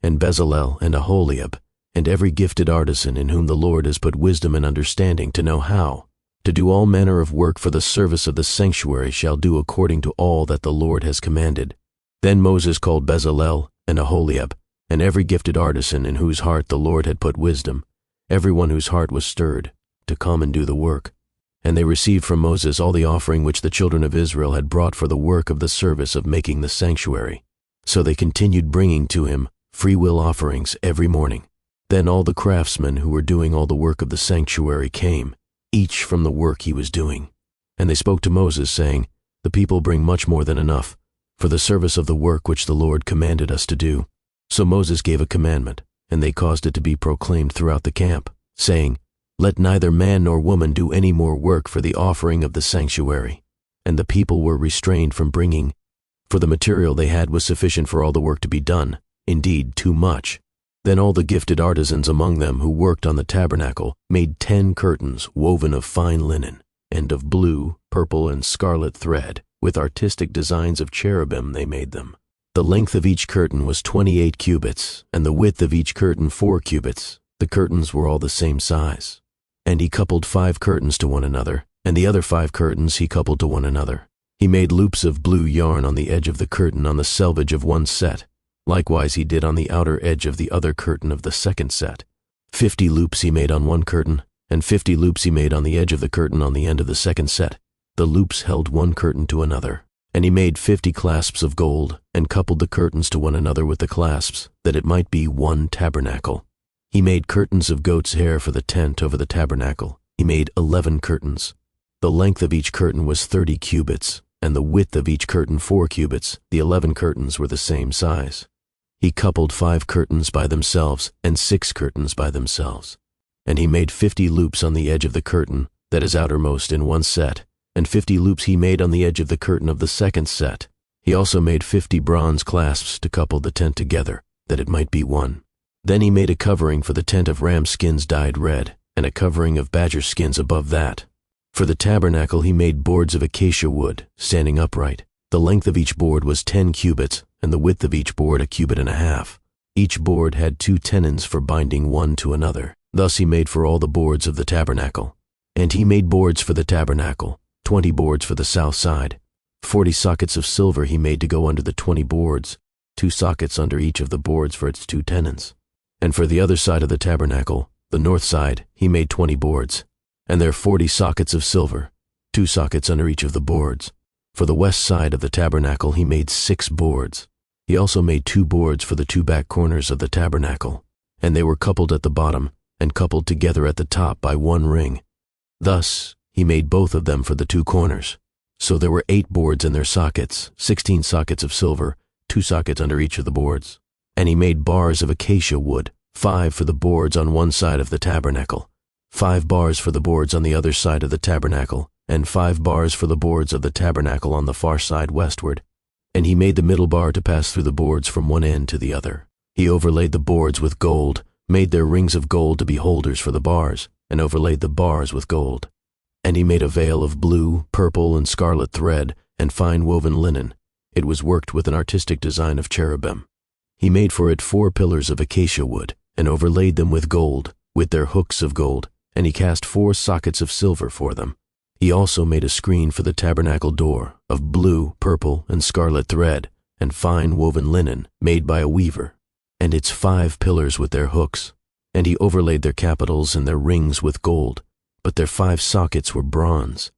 and Bezalel, and Oholiab, and every gifted artisan in whom the Lord has put wisdom and understanding to know how to do all manner of work for the service of the sanctuary shall do according to all that the Lord has commanded. Then Moses called Bezalel and Oholiab, and every gifted artisan in whose heart the Lord had put wisdom, every one whose heart was stirred, to come and do the work. And they received from Moses all the offering which the children of Israel had brought for the work of the service of making the sanctuary. So they continued bringing to him freewill offerings every morning. Then all the craftsmen who were doing all the work of the sanctuary came, each from the work he was doing. And they spoke to Moses, saying, The people bring much more than enough for the service of the work which the Lord commanded us to do. So Moses gave a commandment, and they caused it to be proclaimed throughout the camp, saying, Let neither man nor woman do any more work for the offering of the sanctuary. And the people were restrained from bringing, for the material they had was sufficient for all the work to be done, indeed too much. Then all the gifted artisans among them who worked on the tabernacle made 10 curtains woven of fine linen, and of blue, purple, and scarlet thread. With artistic designs of cherubim they made them. The length of each curtain was 28 cubits, and the width of each curtain 4 cubits. The curtains were all the same size. And he coupled 5 curtains to one another, and the other 5 curtains he coupled to one another. He made loops of blue yarn on the edge of the curtain on the selvage of one set. Likewise he did on the outer edge of the other curtain of the second set. 50 loops he made on one curtain, and 50 loops he made on the edge of the curtain on the end of the second set. The loops held one curtain to another. And he made 50 clasps of gold, and coupled the curtains to one another with the clasps, that it might be one tabernacle. He made curtains of goat's hair for the tent over the tabernacle. He made 11 curtains. The length of each curtain was 30 cubits, and the width of each curtain 4 cubits. The 11 curtains were the same size. He coupled 5 curtains by themselves, and 6 curtains by themselves. And he made 50 loops on the edge of the curtain that is outermost in one set, and 50 loops he made on the edge of the curtain of the second set. He also made 50 bronze clasps to couple the tent together, that it might be one. Then he made a covering for the tent of ram skins dyed red, and a covering of badger skins above that. For the tabernacle he made boards of acacia wood, standing upright. The length of each board was 10 cubits, and the width of each board 1.5 cubits. Each board had 2 tenons for binding one to another. Thus he made for all the boards of the tabernacle. And he made boards for the tabernacle, 20 boards for the south side. 40 sockets of silver he made to go under the 20 boards, 2 sockets under each of the boards for its 2 tenons. And for the other side of the tabernacle, the north side, he made 20 boards, and there 40 sockets of silver, 2 sockets under each of the boards. For the west side of the tabernacle he made 6 boards. He also made 2 boards for the 2 back corners of the tabernacle, and they were coupled at the bottom, and coupled together at the top by 1 ring. Thus he made both of them for the 2 corners. So there were 8 boards in their sockets, 16 sockets of silver, 2 sockets under each of the boards. And he made bars of acacia wood, 5 for the boards on one side of the tabernacle, 5 bars for the boards on the other side of the tabernacle, and 5 bars for the boards of the tabernacle on the far side westward. And he made the middle bar to pass through the boards from one end to the other. He overlaid the boards with gold, made their rings of gold to be holders for the bars, and overlaid the bars with gold. And he made a veil of blue, purple, and scarlet thread, and fine woven linen. It was worked with an artistic design of cherubim. He made for it 4 pillars of acacia wood, and overlaid them with gold, with their hooks of gold, and he cast 4 sockets of silver for them. He also made a screen for the tabernacle door, of blue, purple, and scarlet thread, and fine woven linen, made by a weaver, and its 5 pillars with their hooks. And he overlaid their capitals and their rings with gold, but their 5 sockets were bronze.